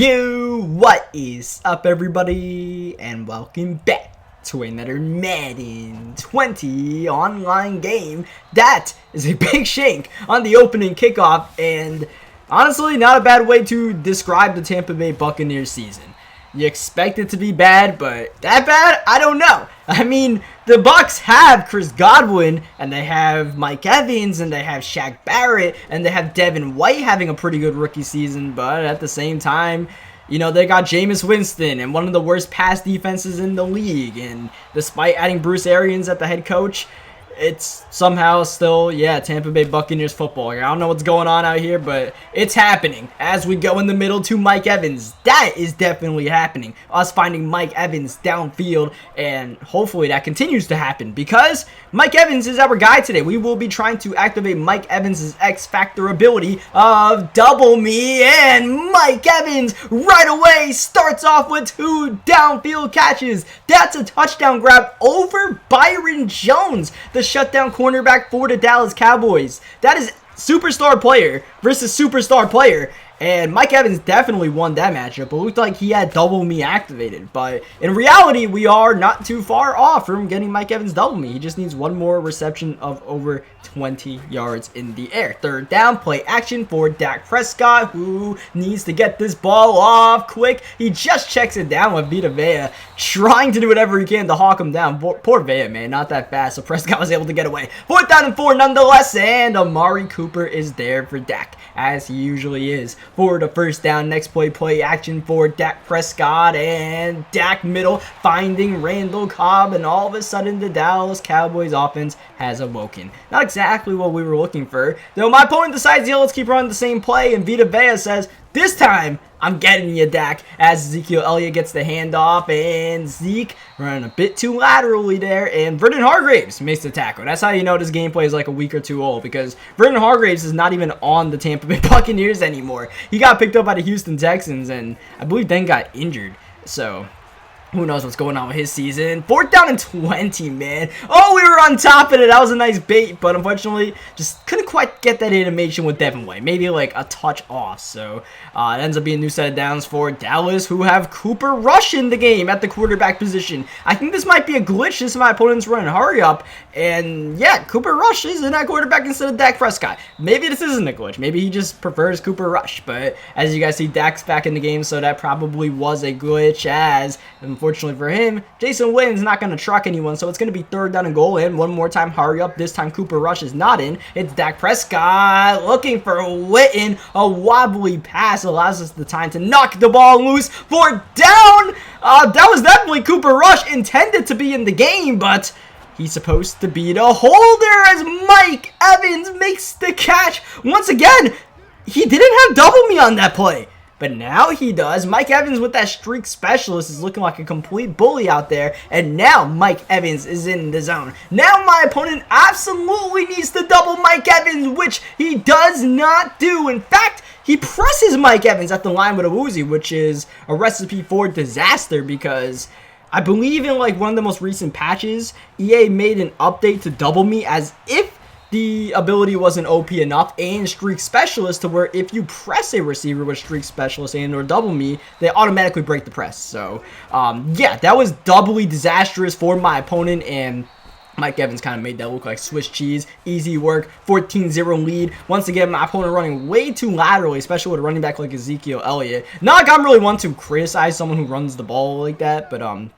What is up, everybody, and welcome back to another Madden 20 online game. That is a big shank on the opening kickoff, and honestly, not a bad way to describe the Tampa Bay Buccaneers season. You expect it to be bad, but that bad? I don't know. I mean, the Bucs have Chris Godwin, and they have Mike Evans, and they have Shaq Barrett, and they have Devin White having a pretty good rookie season, but at the same time, you know, they got Jameis Winston and one of the worst pass defenses in the league, and despite adding Bruce Arians at the head coach, it's somehow still, Tampa Bay Buccaneers football. I don't know what's going on out here, but it's happening as we go in the middle to Mike Evans. That is definitely happening. Us finding Mike Evans downfield, and hopefully that continues to happen because Mike Evans is our guy today. We will be trying to activate Mike Evans' X Factor ability of Double Me, and Mike Evans right away starts off with 2 downfield catches. That's a touchdown grab over Byron Jones, the shutdown cornerback for the Dallas Cowboys. That is superstar player versus superstar player, and Mike Evans definitely won that matchup. It looked like he had Double Me activated, but in reality, we are not too far off from getting Mike Evans Double Me. He just needs one more reception of over 20 yards in the air. Third down, play action for Dak Prescott, who needs to get this ball off quick. He just checks it down with Vita Vea, trying to do whatever he can to hawk him down. Poor Vea, man, not that fast, so Prescott was able to get away. 4th down and 4 nonetheless, and Amari Cooper is there for Dak, as he usually is. For the first down, next play action for Dak Prescott, and Dak middle finding Randall Cobb, and all of a sudden the Dallas Cowboys offense has awoken. Not exactly what we were looking for, though my opponent decides, let's keep running the same play, and Vita Vea says, this time, I'm getting you, Dak, as Ezekiel Elliott gets the handoff, and Zeke running a bit too laterally there, and Vernon Hargreaves makes the tackle. That's how you know this gameplay is like a week or two old, because Vernon Hargreaves is not even on the Tampa Bay Buccaneers anymore. He got picked up by the Houston Texans, and I believe then got injured, so who knows what's going on with his season. 4th down and 20, man. Oh, we were on top of it. That was a nice bait, but unfortunately, just couldn't quite get that animation with Devin White. Maybe like a touch off. So it ends up being a new set of downs for Dallas, who have Cooper Rush in the game at the quarterback position. I think this might be a glitch. This is my opponent's running hurry up. And yeah, Cooper Rush is in that quarterback instead of Dak Prescott. Maybe this isn't a glitch. Maybe he just prefers Cooper Rush. But as you guys see, Dak's back in the game, so that probably was a glitch, as unfortunately for him, Jason Witten's not going to truck anyone, so it's going to be 3rd down and goal, and one more time, hurry up. This time, Cooper Rush is not in. It's Dak Prescott looking for Witten. A wobbly pass allows us the time to knock the ball loose for down. That was definitely Cooper Rush intended to be in the game, but he's supposed to be the holder as Mike Evans makes the catch. Once again, he didn't have Double Me on that play, but now he does. Mike Evans with that streak specialist is looking like a complete bully out there. And now Mike Evans is in the zone. Now my opponent absolutely needs to double Mike Evans, which he does not do. In fact, he presses Mike Evans at the line with a Uzi, which is a recipe for disaster, because I believe in like one of the most recent patches, EA made an update to Double Me as if the ability wasn't OP enough, and Streak Specialist, to where if you press a receiver with Streak Specialist and or Double Me, they automatically break the press. So yeah, that was doubly disastrous for my opponent, and Mike Evans kind of made that look like Swiss cheese. Easy work. 14-0 lead. Once again, my opponent running way too laterally, especially with a running back like Ezekiel Elliott. Not like I'm really one to criticize someone who runs the ball like that, but I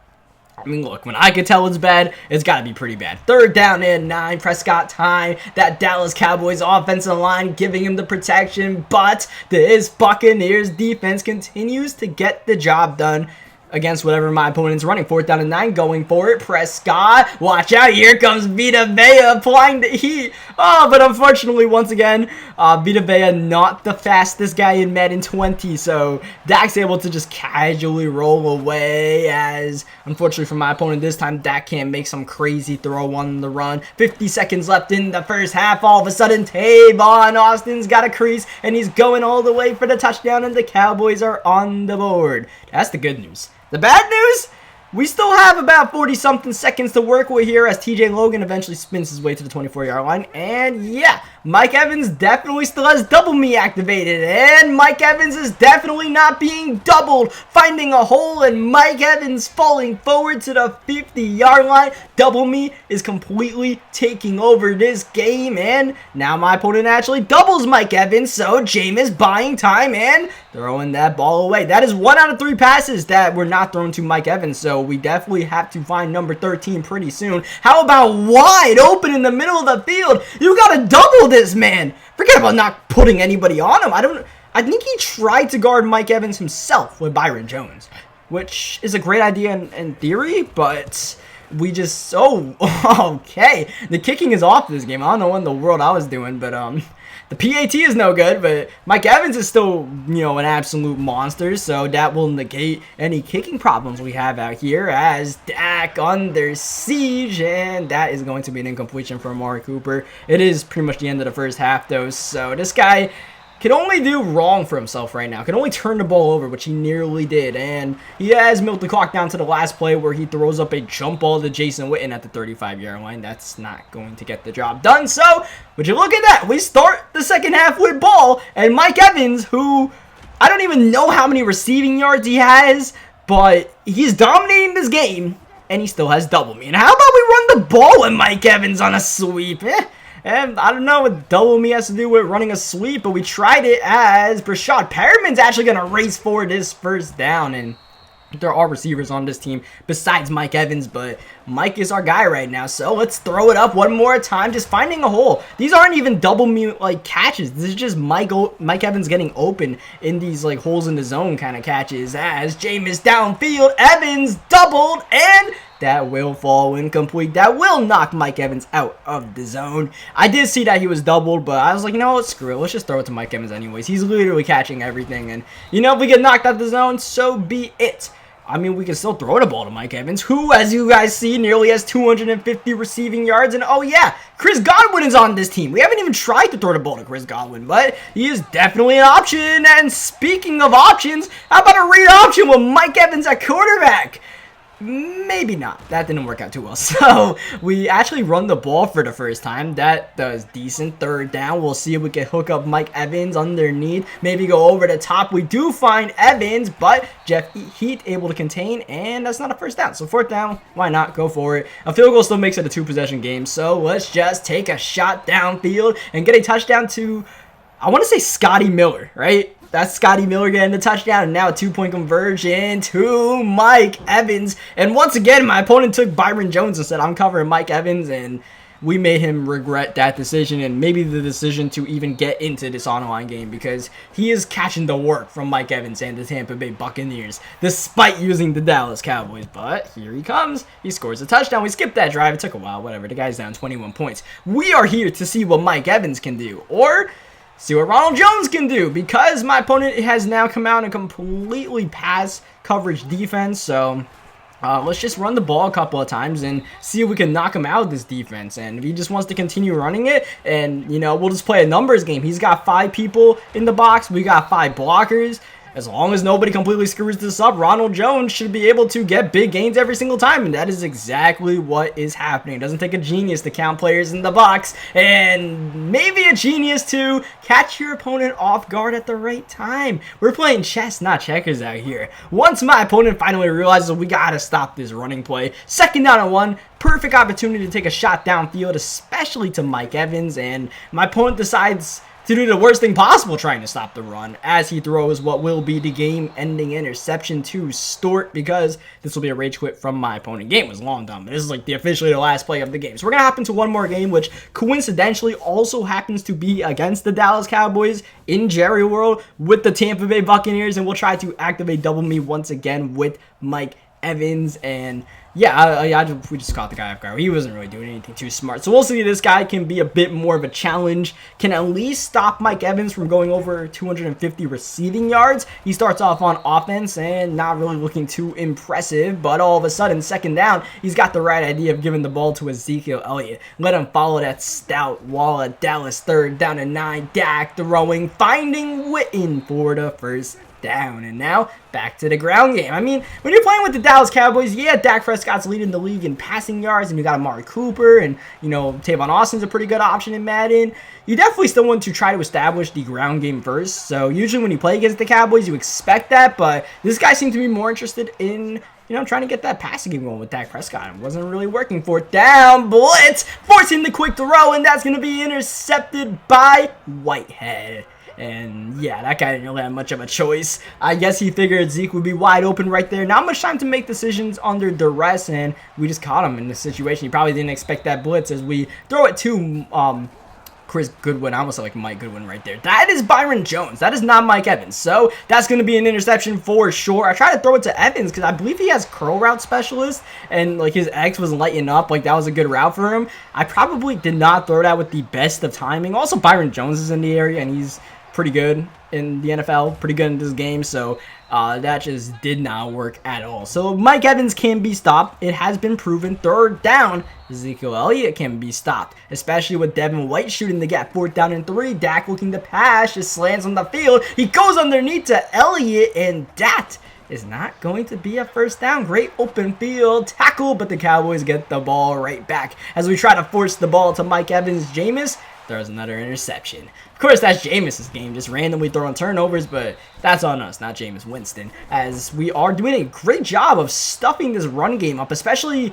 mean, look, when I can tell it's bad, it's got to be pretty bad. 3rd down and 9, Prescott time. That Dallas Cowboys offensive line giving him the protection, but this Buccaneers defense continues to get the job done against whatever my opponent's running. 4th down and 9, going for it. Prescott, watch out, here comes Vita Vea applying the heat. Oh, but unfortunately, once again, Vita Vea not the fastest guy in Madden 20, so Dak's able to just casually roll away, as unfortunately for my opponent this time, Dak can't make some crazy throw on the run. 50 seconds left in the first half. All of a sudden, Tavon Austin's got a crease, and he's going all the way for the touchdown, and the Cowboys are on the board. That's the good news. The bad news? we still have about 40-something seconds to work with here as TJ Logan eventually spins his way to the 24-yard line. And yeah, Mike Evans definitely still has double me activated. And Mike Evans is definitely not being doubled, finding a hole, and Mike Evans falling forward to the 50-yard line. Double me is completely taking over this game, and now my opponent actually doubles Mike Evans, so Jameis buying time and throwing that ball away. That is 1 out of 3 passes that were not thrown to Mike Evans, so we definitely have to find number 13 pretty soon. How about wide open in the middle of the field? You gotta double this man. Forget about not putting anybody on him. I think he tried to guard Mike Evans himself with Byron Jones, which is a great idea in theory, but we just, okay. The kicking is off this game. I don't know what in the world I was doing, but the PAT is no good, but Mike Evans is still, an absolute monster, so that will negate any kicking problems we have out here as Dak under siege, and that is going to be an incompletion for Amari Cooper. It is pretty much the end of the first half, though, so this guy can only do wrong for himself right now. Can only turn the ball over, which he nearly did. And he has milked the clock down to the last play where he throws up a jump ball to Jason Witten at the 35-yard line. That's not going to get the job done. So, would you look at that? We start the second half with ball. And Mike Evans, who I don't even know how many receiving yards he has, but he's dominating this game. And he still has double me. And how about we run the ball with Mike Evans on a sweep? And I don't know what double me has to do with running a sweep, but we tried it as Brashad Perriman's actually going to race for this first down. And there are receivers on this team besides Mike Evans, but Mike is our guy right now. So let's throw it up one more time, just finding a hole. These aren't even double me catches. This is just Mike Evans getting open in these holes in the zone kind of catches as Jameis downfield. Evans doubled, and that will fall incomplete. That will knock Mike Evans out of the zone. I did see that he was doubled, but I was like, what? Screw it. Let's just throw it to Mike Evans anyways. He's literally catching everything. And, if we get knocked out of the zone, so be it. I mean, we can still throw the ball to Mike Evans, who, as you guys see, nearly has 250 receiving yards. And, oh, yeah, Chris Godwin is on this team. We haven't even tried to throw the ball to Chris Godwin, but he is definitely an option. And speaking of options, how about a read option with Mike Evans at quarterback? Maybe not. That didn't work out too well. So we actually run the ball for the first time. That does decent. Third down. We'll see if we can hook up Mike Evans underneath. Maybe go over the top. We do find Evans, but Jeff Heath able to contain, and that's not a first down. So fourth down, why not? Go for it. A field goal still makes it a 2-possession game. So let's just take a shot downfield and get a touchdown to, I want to say, Scotty Miller, right? That's Scotty Miller getting the touchdown, and now a 2-point conversion to Mike Evans. And once again, my opponent took Byron Jones and said, I'm covering Mike Evans, and we made him regret that decision and maybe the decision to even get into this online game because he is catching the work from Mike Evans and the Tampa Bay Buccaneers despite using the Dallas Cowboys. But here he comes. He scores a touchdown. We skipped that drive. It took a while. Whatever. The guy's down 21 points. We are here to see what Mike Evans can do, or see what Ronald Jones can do, because my opponent has now come out and completely pass coverage defense. So let's just run the ball a couple of times and see if we can knock him out of this defense. And if he just wants to continue running it, and we'll just play a numbers game. He's got 5 people in the box. We got 5 blockers. As long as nobody completely screws this up, Ronald Jones should be able to get big gains every single time. And that is exactly what is happening. It doesn't take a genius to count players in the box. And maybe a genius to catch your opponent off guard at the right time. We're playing chess, not checkers out here. Once my opponent finally realizes we got to stop this running play, 2nd down and 1. Perfect opportunity to take a shot downfield, especially to Mike Evans. And my opponent decides to do the worst thing possible, trying to stop the run, as he throws what will be the game-ending interception to Stort, because this will be a rage quit from my opponent. Game was long done, but this is officially the last play of the game. So we're going to hop into one more game, which coincidentally also happens to be against the Dallas Cowboys in Jerry World with the Tampa Bay Buccaneers, and we'll try to activate double me once again with Mike Evans. And yeah, we just caught the guy off guard. He wasn't really doing anything too smart. So we'll see if this guy can be a bit more of a challenge. Can at least stop Mike Evans from going over 250 receiving yards. He starts off on offense and not really looking too impressive. But all of a sudden, 2nd down, he's got the right idea of giving the ball to Ezekiel Elliott. Let him follow that stout wall at Dallas. 3rd down and 9. Dak throwing, finding Witten for the first down. And now back to the ground game. I mean, when you're playing with the Dallas Cowboys, yeah, Dak Prescott's leading the league in passing yards, and you got Amari Cooper, and, you know, Tavon Austin's a pretty good option in Madden. You definitely still want to try to establish the ground game first. So usually when you play against the Cowboys, you expect that, but this guy seemed to be more interested in, you know, trying to get that passing game going with Dak Prescott. It wasn't really working. Fourth down, blitz, forcing the quick throw, and that's going to be intercepted by Whitehead. And yeah, that guy didn't really have much of a choice. I guess he figured Zeke would be wide open right there. Not much time to make decisions under duress, and we just caught him in this situation. He probably didn't expect that blitz as we throw it to Chris Goodwin. I almost said like Mike Goodwin right there. That is Byron Jones. That is not Mike Evans. So that's going to be an interception for sure. I tried to throw it to Evans because I believe he has curl route specialist, and like his X was lighting up. Like that was a good route for him. I probably did not throw that with the best of timing. Also, Byron Jones is in the area, and he's pretty good in the NFL, pretty good in this game, so that just did not work at all. So Mike Evans can be stopped. It has been proven. Third down, Ezekiel Elliott can be stopped, especially with Devin White shooting the gap. Fourth down and 3, Dak looking to pass, just slants on the field. He goes underneath to Elliott, and that is not going to be a first down. Great open field tackle, but the Cowboys get the ball right back as we try to force the ball to Mike Evans. Jameis throws another interception. Of course, that's Jameis' game, just randomly throwing turnovers, but that's on us, not Jameis Winston, as we are doing a great job of stuffing this run game up, especially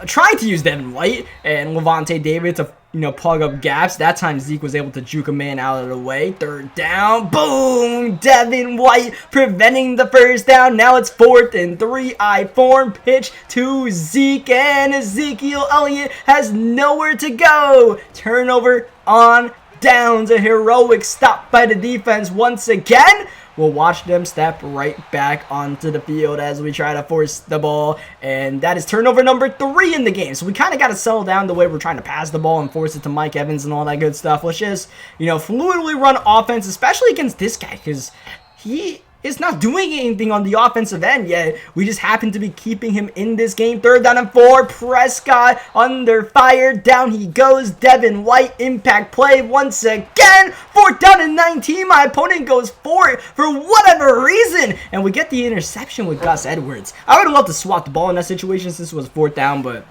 trying to use Devin White and Levante David to, you know, plug up gaps. That time Zeke was able to juke a man out of the way. Third down, boom! Devin White preventing the first down. Now it's 4th and 3. I form pitch to Zeke, and Ezekiel Elliott has nowhere to go. Turnover on downs. A heroic stop by the defense once again. We'll watch them step right back onto the field as we try to force the ball. And that is turnover number 3 in the game. So we kind of got to settle down the way we're trying to pass the ball and force it to Mike Evans and all that good stuff. Let's just, you know, fluidly run offense, especially against this guy, because he is not doing anything on the offensive end yet. We just happen to be keeping him in this game. 3rd down and 4. Prescott under fire. Down he goes. Devin White impact play once again. 4th down and 19. My opponent goes for it for whatever reason, and we get the interception with Gus Edwards. I would have loved to swap the ball in that situation since it was 4th down, but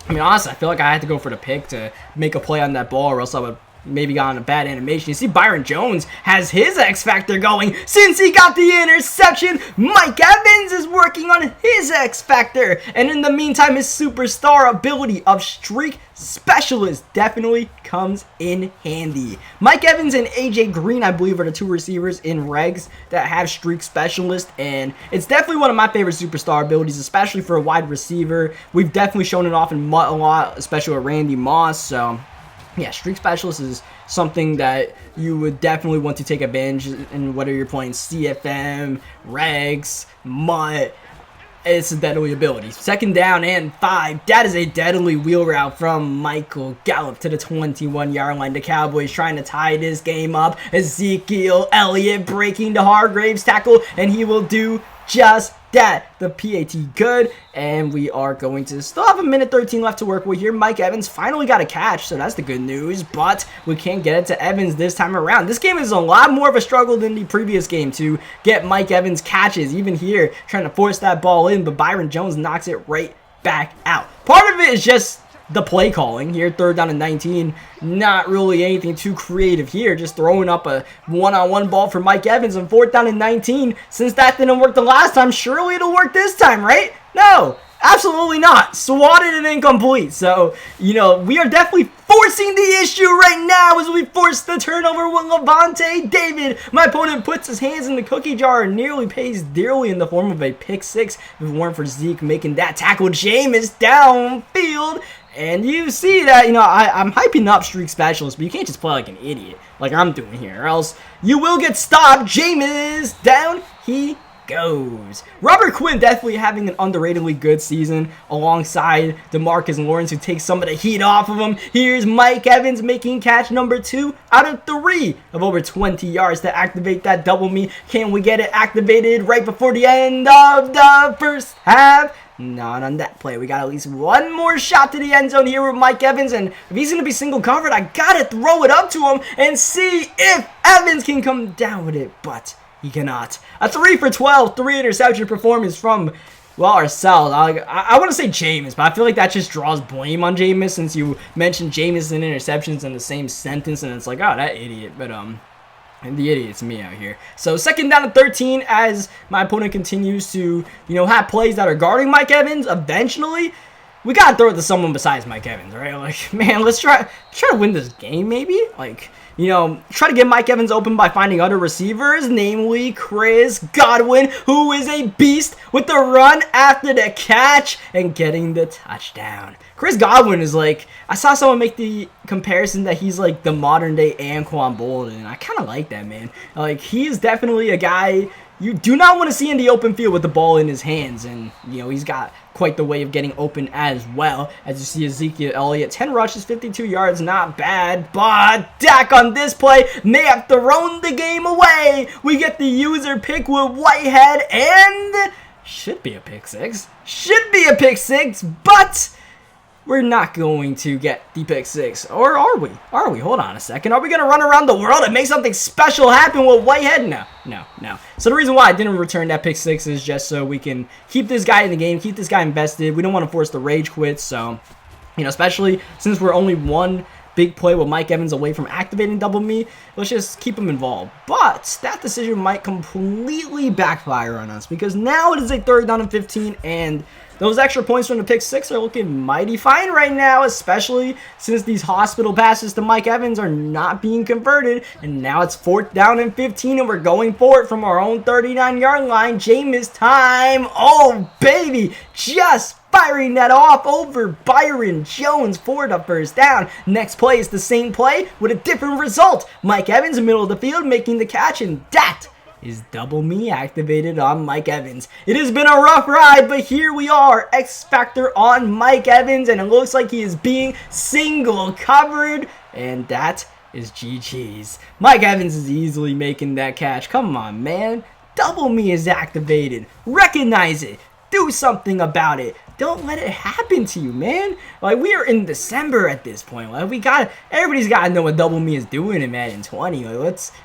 I mean, honestly, I feel like I had to go for the pick to make a play on that ball, or else I would maybe got on a bad animation. You see Byron Jones has his X Factor going since he got the interception. Mike Evans is working on his X Factor. And in the meantime, his superstar ability of Streak Specialist definitely comes in handy. Mike Evans and AJ Green, I believe, are the 2 receivers in regs that have Streak Specialist. And it's definitely one of my favorite superstar abilities, especially for a wide receiver. We've definitely shown it off in MUT a lot, especially with Randy Moss. So yeah, Streak Specialist is something that you would definitely want to take advantage in, whether you're playing CFM, Regs, MUT. It's a deadly ability. 2nd down and 5. That is a deadly wheel route from Michael Gallup to the 21-yard line. The Cowboys trying to tie this game up. Ezekiel Elliott breaking the Hargraves tackle, and he will do just that. The PAT good, and we are going to still have a minute 13 left to work with here. Mike Evans finally got a catch, so that's the good news, but we can't get it to Evans this time around. This game is a lot more of a struggle than the previous game to get Mike Evans catches. Even here, trying to force that ball in, but Byron Jones knocks it right back out. Part of it is just the play calling here. 3rd down and 19. Not really anything too creative here. Just throwing up a one-on-one ball for Mike Evans on 4th down and 19. Since that didn't work the last time, surely it'll work this time, right? No, absolutely not. Swatted and incomplete. So, you know, we are definitely forcing the issue right now as we force the turnover with Levante David. My opponent puts his hands in the cookie jar and nearly pays dearly in the form of a pick 6 if it weren't for Zeke making that tackle. Jameis downfield. And you see that, you know, I'm hyping up Streak Specialist, but you can't just play like an idiot like I'm doing here, or else you will get stopped. Jameis, down he goes. Robert Quinn definitely having an underratedly good season alongside DeMarcus Lawrence, who takes some of the heat off of him. Here's Mike Evans making catch number 2 out of 3 of over 20 yards to activate that double me. Can we get it activated right before the end of the first half? Not on that play. We got at least one more shot to the end zone here with Mike Evans, and if he's going to be single covered, I got to throw it up to him and see if Evans can come down with it, but He cannot. A 3 for 12, 3 interception performance from, well, ourselves. I want to say Jameis, but I feel like that just draws blame on Jameis since you mentioned Jameis and interceptions in the same sentence, and it's like, oh, that idiot. But, and the idiot's me out here. So, second down and 13 as my opponent continues to, have plays that are guarding Mike Evans. Eventually, we got to throw it to someone besides Mike Evans, right? Like, man, let's try to win this game, maybe. Like, try to get Mike Evans open by finding other receivers, namely Chris Godwin, who is a beast with the run after the catch and getting the touchdown. Chris Godwin is like, I saw someone make the comparison that he's like the modern day Anquan Bolden. I kind of like that, man. Like, he is definitely a guy you do not want to see in the open field with the ball in his hands. And, he's got quite the way of getting open as well. As you see Ezekiel Elliott, 10 rushes, 52 yards, not bad. But Dak on this play may have thrown the game away. We get the user pick with Whitehead and should be a pick six. Should be a pick six, but we're not going to get the pick six. Or are we? Are we? Hold on a second. Are we going to run around the world and make something special happen with Whitehead? No. So the reason why I didn't return that pick six is just so we can keep this guy in the game, keep this guy invested. We don't want to force the rage quit. So, especially since we're only one big play with Mike Evans away from activating double me, let's just keep him involved. But that decision might completely backfire on us because now it is a 3rd down and 15, and those extra points from the pick six are looking mighty fine right now, especially since these hospital passes to Mike Evans are not being converted. And now it's 4th down and 15, and we're going for it from our own 39-yard line. Jameis time. Oh, baby. Just firing that off over Byron Jones for the 1st down. Next play is the same play with a different result. Mike Evans in the middle of the field making the catch, and that is double me activated on Mike Evans. It has been a rough ride, but here we are. X Factor on Mike Evans, and it looks like he is being single covered, and that is GG's. Mike Evans is easily making that catch. Come on, man. Double me is activated. Recognize it. Do something about it. Don't let it happen to you, man. Like, we are in December at this point. Like, everybody's got to know what double me is doing in Madden 20. Like,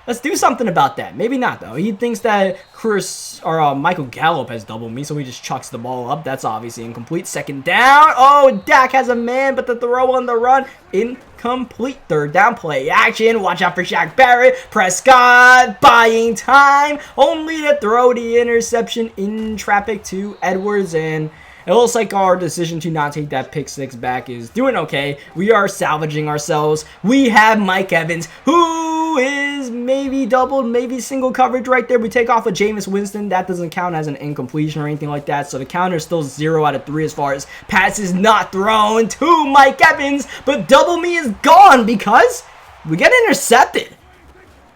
let's do something about that. Maybe not, though. He thinks that Michael Gallup has double me, so he just chucks the ball up. That's obviously incomplete. 2nd down. Oh, Dak has a man, but the throw on the run, incomplete. 3rd down, play action. Watch out for Shaq Barrett. Prescott buying time. Only to throw the interception in traffic to Edwards, and it looks like our decision to not take that pick six back is doing okay. We are salvaging ourselves. We have Mike Evans, who is maybe doubled, maybe single coverage right there. We take off a Jameis Winston. That doesn't count as an incompletion or anything like that. So the counter is still 0 out of 3 as far as passes not thrown to Mike Evans. But double me is gone because we get intercepted.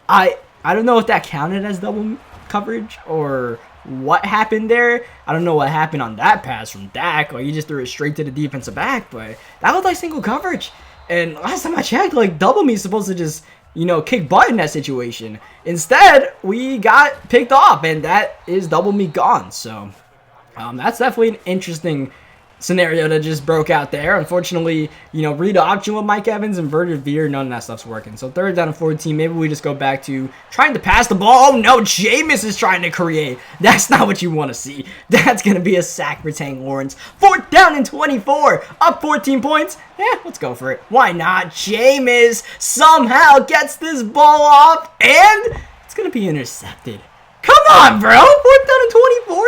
I don't know if that counted as double coverage or what happened there. I don't know what happened on that pass from Dak. Like, he just threw it straight to the defensive back, but that looked like single coverage. And last time I checked, like, double me is supposed to just, kick butt in that situation. Instead, we got picked off, and that is double me gone. So, that's definitely an interesting scenario that just broke out there. Unfortunately, read option with Mike Evans, inverted veer, none of that stuff's working. So 3rd down and 14, maybe we just go back to trying to pass the ball. Oh no, Jameis is trying to create. That's not what you want to see. That's going to be a sack for Tank Lawrence. 4th down and 24, up 14 points. Yeah, let's go for it. Why not? Jameis somehow gets this ball off, and it's going to be intercepted. Come on, bro. 4th down and 24.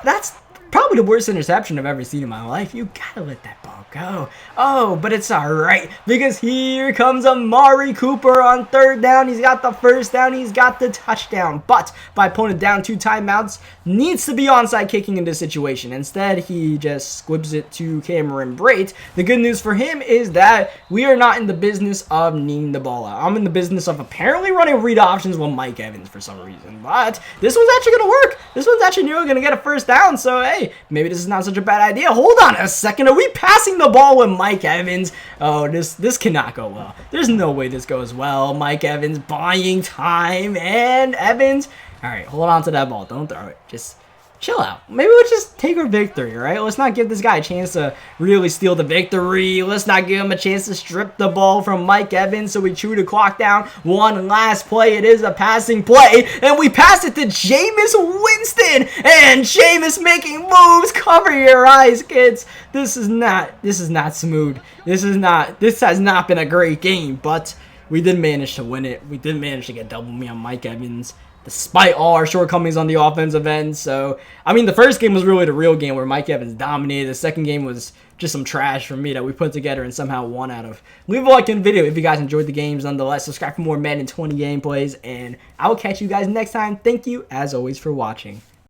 That's probably the worst interception I've ever seen in my life. You gotta let that ball go. Oh, but it's alright because here comes Amari Cooper on 3rd down. He's got the 1st down. He's got the touchdown. But my opponent down 2 timeouts needs to be onside kicking in this situation. Instead, he just squibs it to Cameron Brate. The good news for him is that we are not in the business of kneeing the ball out. I'm in the business of apparently running read options with Mike Evans for some reason. But this one's actually going to work. This one's actually nearly going to get a 1st down. So, hey, maybe this is not such a bad idea. Hold on a second. Are we passing the ball with Mike Evans? Oh, this cannot go well. There's no way this goes well. Mike Evans buying time, and Evans. All right, hold on to that ball. Don't throw it. Just chill out. Maybe let's just take our victory, right? Let's not give this guy a chance to really steal the victory. Let's not give him a chance to strip the ball from Mike Evans so we chew the clock down. One last play. It is a passing play, and we pass it to Jameis Winston, and Jameis making moves. Cover your eyes, kids. This is not smooth. This has not been a great game, but we did manage to win it. We did manage to get double me on Mike Evans, despite all our shortcomings on the offensive end. So, I mean, the first game was really the real game where Mike Evans dominated. The second game was just some trash from me that we put together and somehow won out of. Leave a like in the video if you guys enjoyed the games. Nonetheless, subscribe for more Madden 20 gameplays, and I will catch you guys next time. Thank you, as always, for watching.